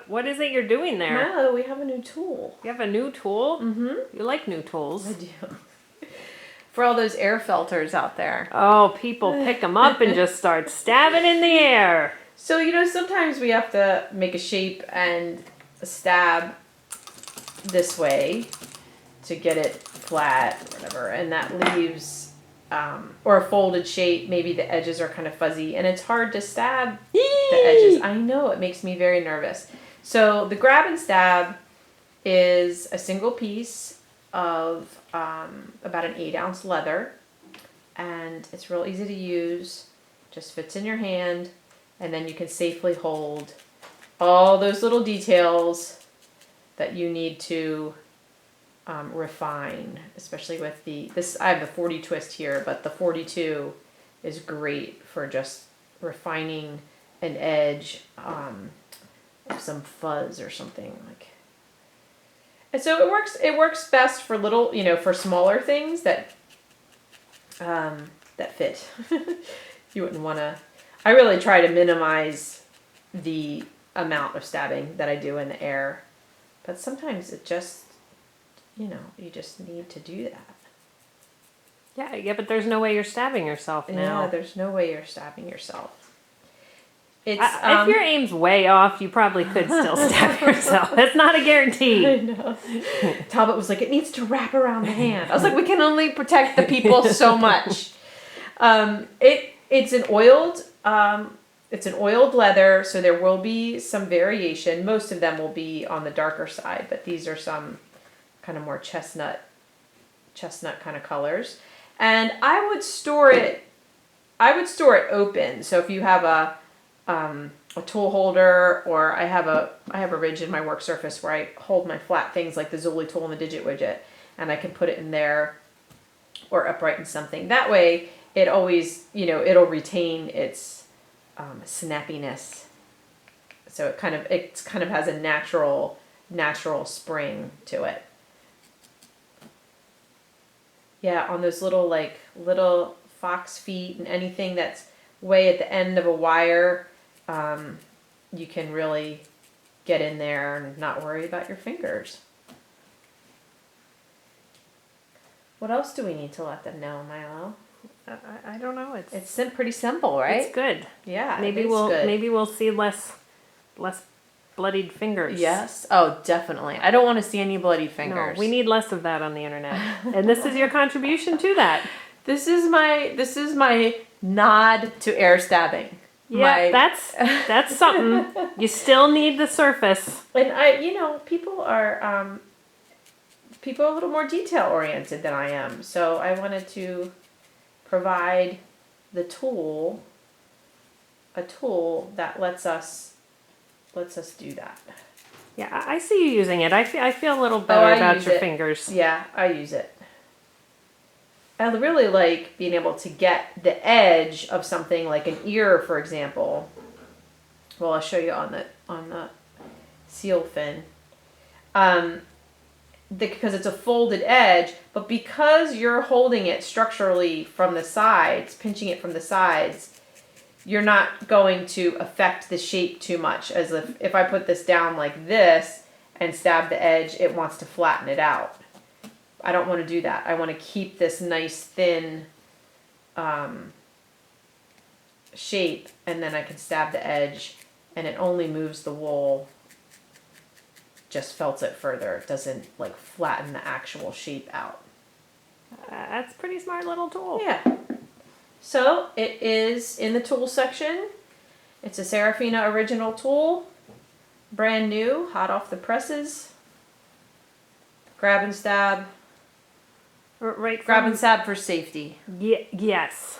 What is it you're doing there? Milo, we have a new tool. You have a new tool? Mm-hmm. You like new tools. I do. For all those air filters out there. Oh, people pick them up and just start stabbing in the air. So, sometimes we have to make a shape and stab this way to get it flat or whatever. And that leaves, or a folded shape, maybe the edges are kind of fuzzy. And it's hard to stab the edges. I know, it makes me very nervous. So the grab and stab is a single piece of about an 8-ounce leather. And it's real easy to use. Just fits in your hand. And then you can safely hold all those little details that you need to refine, especially with this. I have the 40 twist here, but the 42 is great for just refining an edge, some fuzz or something like. And so it works. It works best for little, for smaller things that fit. You wouldn't want to. I really try to minimize the amount of stabbing that I do in the air, but sometimes it just, you just need to do that. Yeah, but there's no way you're stabbing yourself now. Yeah, there's no way you're stabbing yourself. It's if your aim's way off, you probably could still stab yourself. It's not a guarantee. I know. Talbot was like, it needs to wrap around the hand. I was like, we can only protect the people so much. It's an oiled leather, so there will be some variation. Most of them will be on the darker side, but these are some kind of more chestnut kind of colors. And I would store it open. So if you have a tool holder, or I have a ridge in my work surface where I hold my flat things like the Zoli tool and the digit widget, and I can put it in there or upright in something. That way it always, it'll retain its snappiness. So it kind of has a natural spring to it. Yeah, on those little fox feet and anything that's way at the end of a wire, you can really get in there and not worry about your fingers. What else do we need to let them know, Milo? I don't know. It's pretty simple, right? It's good. Yeah, maybe we'll see less bloodied fingers. Yes. Oh, definitely. I don't want to see any bloodied fingers. No, we need less of that on the internet. And this is your contribution to that. This is my nod to air stabbing. Yeah, that's something. You still need the surface. And people are a little more detail oriented than I am. So I wanted to provide a tool that lets us do that. Yeah, I see you using it. I feel a little better about your fingers. Yeah, I use it. I really like being able to get the edge of something like an ear, for example. Well, I'll show you on the seal fin. Because it's a folded edge, but because you're holding it structurally from the sides, pinching it from the sides, you're not going to affect the shape too much. As if I put this down like this and stab the edge, it wants to flatten it out. I don't want to do that. I want to keep this nice thin shape, and then I can stab the edge, and it only moves the wool, just felts it further. It doesn't flatten the actual shape out. That's a pretty smart little tool. Yeah. So it is in the tool section. It's a Sarafina original tool, brand new, hot off the presses. Grab and stab. Right. Grab and stab for safety. Yes.